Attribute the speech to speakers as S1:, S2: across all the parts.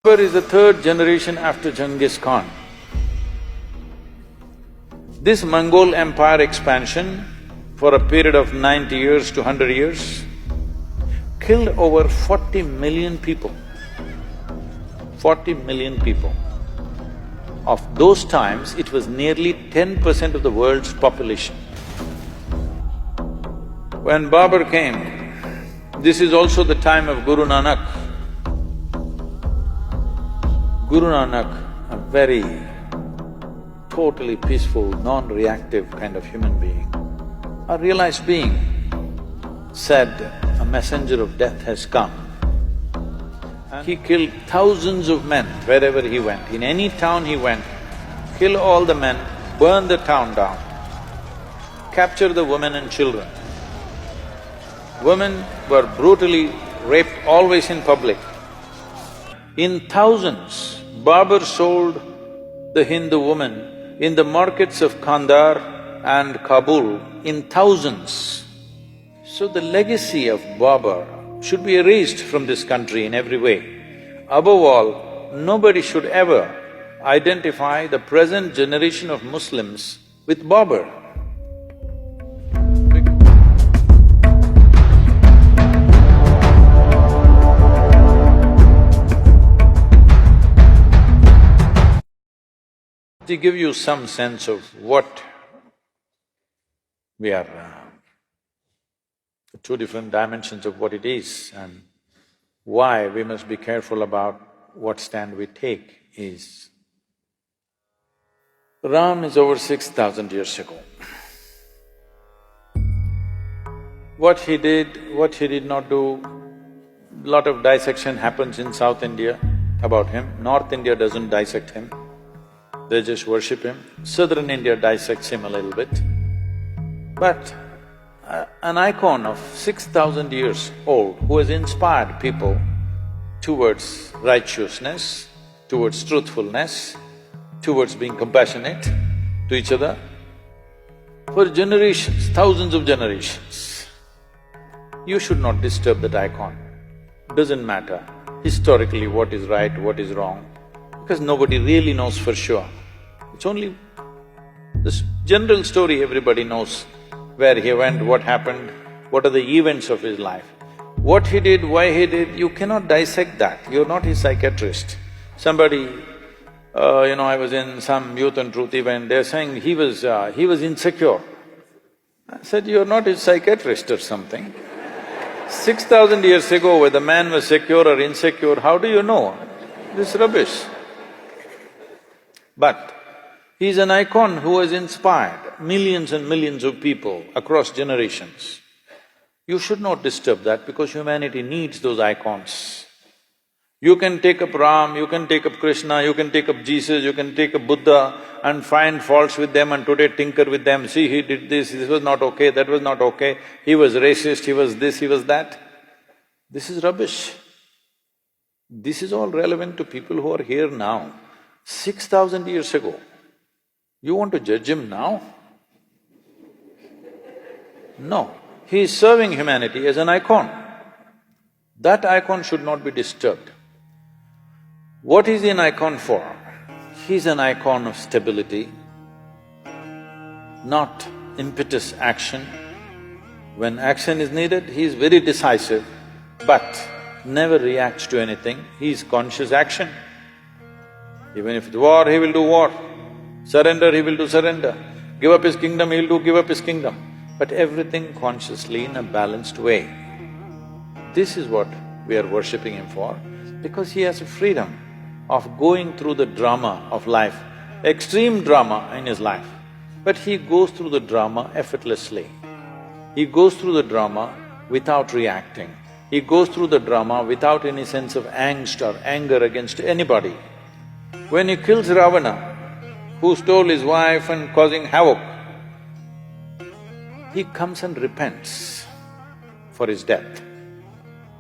S1: Babur is the third generation after Genghis Khan. This Mongol empire expansion for a period of 90 years to 100 years killed over 40 million people. 40 million people. Of those times, it was nearly 10% of the world's population. When Babur came, this is also the time of Guru Nanak. Guru Nanak, a very totally peaceful, non-reactive kind of human being, a realized being, said, "A messenger of death has come." And he killed thousands of men wherever he went. In any town he went, kill all the men, burn the town down, capture the women and children. Women were brutally raped always in public. In thousands, Babur sold the Hindu woman in the markets of Kandahar and Kabul in thousands. So the legacy of Babur should be erased from this country in every way. Above all, nobody should ever identify the present generation of Muslims with Babur. To give you some sense of what we are… two different dimensions of what it is and why we must be careful about what stand we take is… Ram is over 6,000 years ago. What he did, what he did not do, lot of dissection happens in South India about him. North India doesn't dissect him, they just worship him. Southern India dissects him a little bit. But an icon of 6,000 years old who has inspired people towards righteousness, towards truthfulness, towards being compassionate to each other for generations, thousands of generations. You should not disturb that icon. Doesn't matter historically what is right, what is wrong, because nobody really knows for sure. It's only this general story everybody knows, where he went, what happened, what are the events of his life. What he did, why he did, you cannot dissect that, you're not his psychiatrist. Somebody, I was in some Youth and Truth event, they're saying he was insecure. I said, you're not his psychiatrist or something. 6,000 years ago, whether man was secure or insecure, how do you know? This rubbish. But he's an icon who has inspired millions and millions of people across generations. You should not disturb that because humanity needs those icons. You can take up Ram, you can take up Krishna, you can take up Jesus, you can take up Buddha and find faults with them and today tinker with them. See, he did this was not okay, that was not okay, he was racist, he was this, he was that. This is rubbish. This is all relevant to people who are here now. 6,000 years ago, you want to judge him now? No, he is serving humanity as an icon. That icon should not be disturbed. What is he an icon for? He's an icon of stability, not impetus action. When action is needed, he is very decisive, but never reacts to anything, he is conscious action. Even if it's war, he will do war. Surrender, he will do surrender. Give up his kingdom, he will do give up his kingdom. But everything consciously in a balanced way. This is what we are worshipping him for, because he has a freedom of going through the drama of life, extreme drama in his life. But he goes through the drama effortlessly. He goes through the drama without reacting. He goes through the drama without any sense of angst or anger against anybody. When he kills Ravana, who stole his wife and causing havoc, he comes and repents for his death,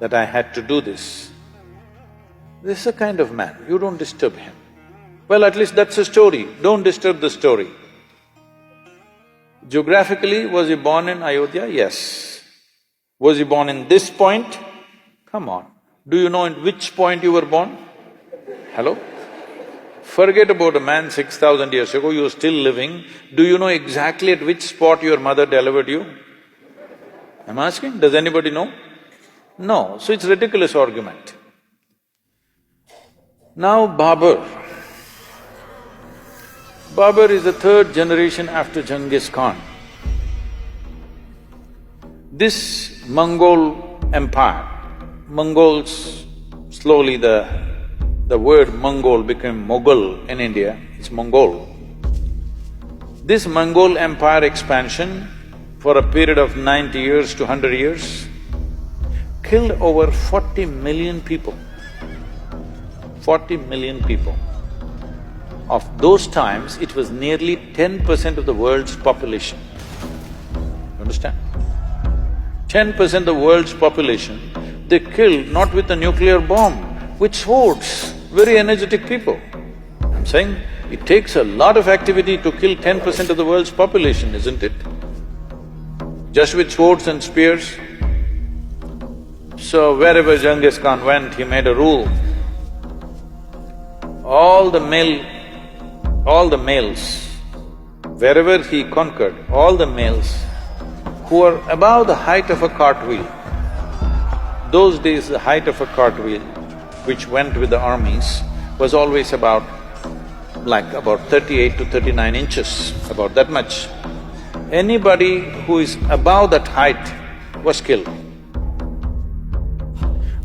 S1: that I had to do this. This is a kind of man, you don't disturb him. Well, at least that's a story, don't disturb the story. Geographically, was he born in Ayodhya? Yes. Was he born in this point? Come on, do you know in which point you were born? Hello? Forget about a man 6,000 years ago, you're still living. Do you know exactly at which spot your mother delivered you? I'm asking, does anybody know? No, so it's ridiculous argument. Now Babur. Babur is the third generation after Genghis Khan. This Mongol empire, Mongols, slowly the word Mongol became Mughal in India, it's Mongol. This Mongol empire expansion for a period of 90 years to 100 years killed over 40 million people. 40 million people. Of those times, it was nearly 10% of the world's population. You understand? 10% of the world's population, they killed not with a nuclear bomb, with swords, very energetic people. I'm saying, it takes a lot of activity to kill 10% of the world's population, isn't it? Just with swords and spears. So wherever Genghis Khan went, he made a rule. All the males, wherever he conquered, all the males who were above the height of a cartwheel. Those days, the height of a cartwheel, which went with the armies, was always about 38 to 39 inches, about that much. Anybody who is above that height was killed.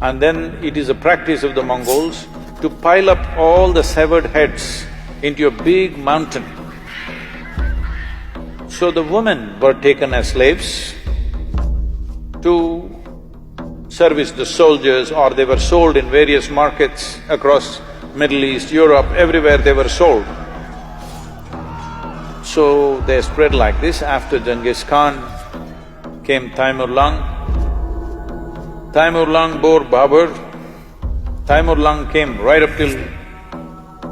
S1: And then it is a practice of the Mongols to pile up all the severed heads into a big mountain. So the women were taken as slaves to service the soldiers, or they were sold in various markets across Middle East, Europe, everywhere they were sold. So they spread like this. After Genghis Khan came Taimur-Lang. Taimur-Lang bore Babur. Taimur-Lang came right up till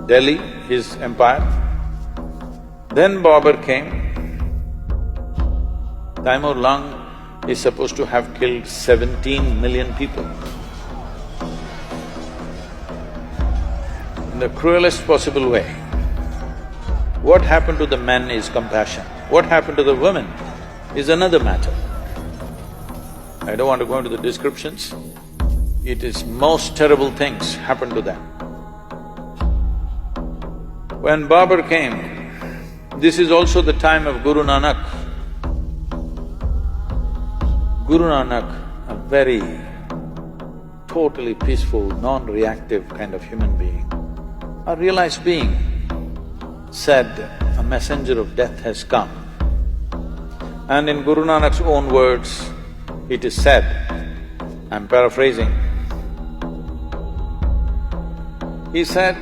S1: Delhi, his empire. Then Babur came. Taimur-Lang is supposed to have killed 17 million people. In the cruelest possible way. What happened to the men is compassion. What happened to the women is another matter. I don't want to go into the descriptions. It is most terrible things happened to them. When Babur came, this is also the time of Guru Nanak. Guru Nanak, a very totally peaceful, non-reactive kind of human being, a realized being, said, a messenger of death has come. And in Guru Nanak's own words, it is said, I'm paraphrasing, he said,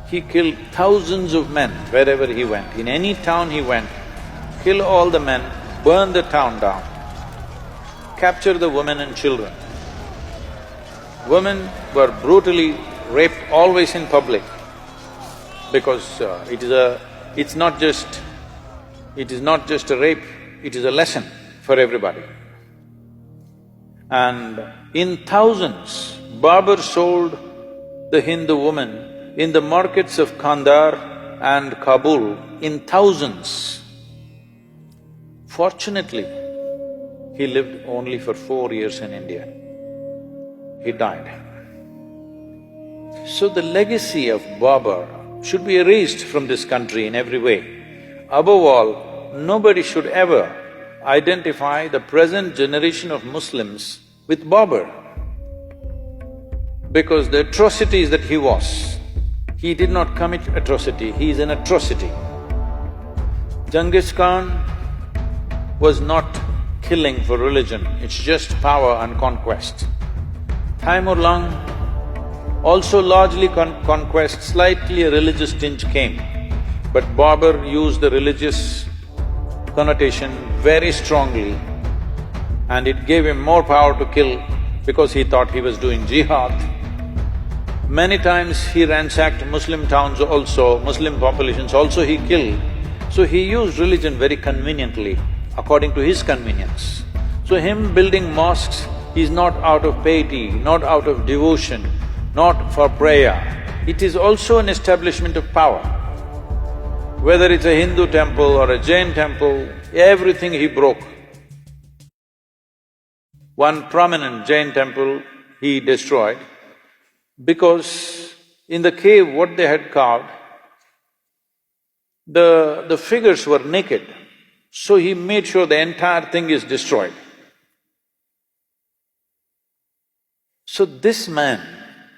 S1: he killed thousands of men wherever he went. In any town he went, kill all the men, burn the town down, capture the women and children. Women were brutally raped always in public, because it's not just a rape, it is a lesson for everybody. And in thousands, Babur sold the Hindu women in the markets of Kandahar and Kabul in thousands. Fortunately, he lived only for 4 years in India. He died. So the legacy of Babur should be erased from this country in every way. Above all, nobody should ever identify the present generation of Muslims with Babur, because the atrocities that he did not commit atrocity, he is an atrocity. Genghis Khan was not killing for religion, it's just power and conquest. Taimur-Lang also largely conquest, slightly a religious tinge came, but Babur used the religious connotation very strongly, and it gave him more power to kill because he thought he was doing jihad. Many times he ransacked Muslim towns also, Muslim populations also he killed. So he used religion very conveniently, according to his convenience. So him building mosques is not out of piety, not out of devotion, not for prayer. it is also an establishment of power. Whether it's a Hindu temple or a Jain temple, everything he broke. One prominent Jain temple he destroyed because in the cave what they had carved, the figures were naked, so he made sure the entire thing is destroyed. So this man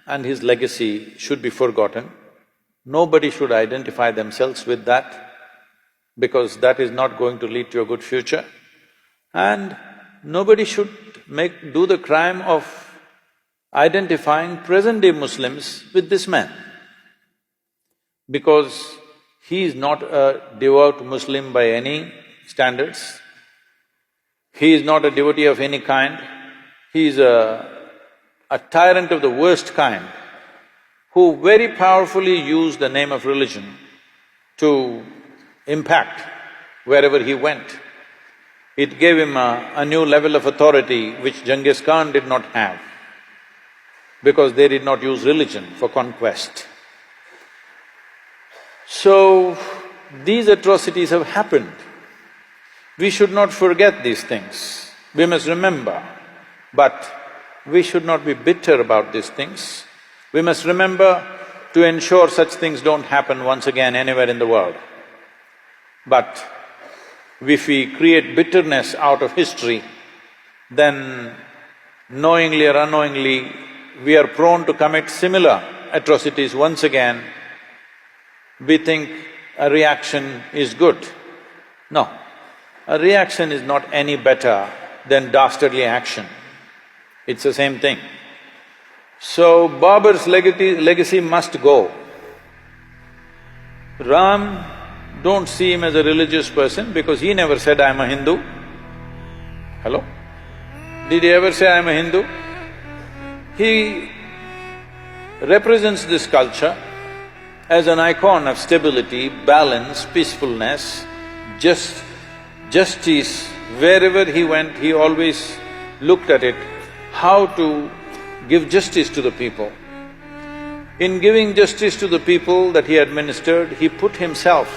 S1: and his legacy should be forgotten. Nobody should identify themselves with that, because that is not going to lead to a good future. And nobody should do the crime of identifying present-day Muslims with this man, because he is not a devout Muslim by any standards. He is not a devotee of any kind. He is a tyrant of the worst kind, who very powerfully used the name of religion to impact wherever he went. It gave him a new level of authority which Genghis Khan did not have, because they did not use religion for conquest. So, these atrocities have happened. We should not forget these things. We must remember, but we should not be bitter about these things. We must remember to ensure such things don't happen once again anywhere in the world. But if we create bitterness out of history, then knowingly or unknowingly, we are prone to commit similar atrocities once again. We think a reaction is good. No, a reaction is not any better than dastardly action. It's the same thing. So, Babur's legacy must go. Ram, don't see him as a religious person because he never said, "I am a Hindu." Hello? Did he ever say, "I am a Hindu"? He represents this culture as an icon of stability, balance, peacefulness, justice. Wherever he went, he always looked at it, how to give justice to the people. In giving justice to the people that he administered, he put himself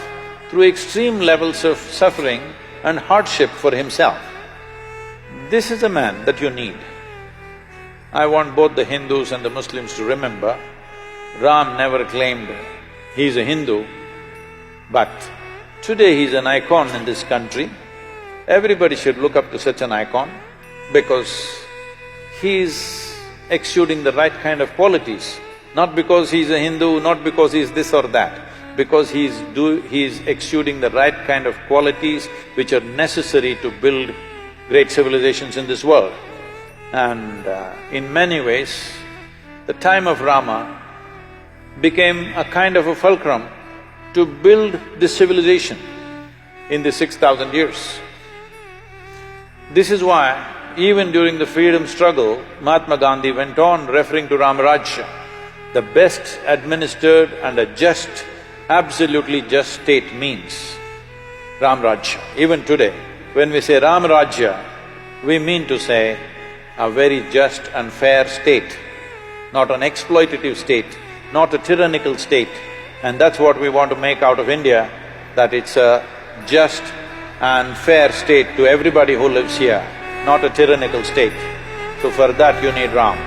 S1: through extreme levels of suffering and hardship for himself. This is a man that you need. I want both the Hindus and the Muslims to remember, Ram never claimed he is a Hindu, but today he is an icon in this country. Everybody should look up to such an icon because he is exuding the right kind of qualities, not because he's a Hindu, not because he's this or that, because he's exuding the right kind of qualities which are necessary to build great civilizations in this world. And in many ways, the time of Rama became a kind of a fulcrum to build this civilization in the 6,000 years. This is why even during the freedom struggle, Mahatma Gandhi went on referring to Ram Rajya, the best administered and a just, absolutely just state means Ram Rajya. Even today, when we say Ram Rajya, we mean to say a very just and fair state, not an exploitative state, not a tyrannical state. And that's what we want to make out of India, that it's a just and fair state to everybody who lives here, not a tyrannical state. So for that you need Ram.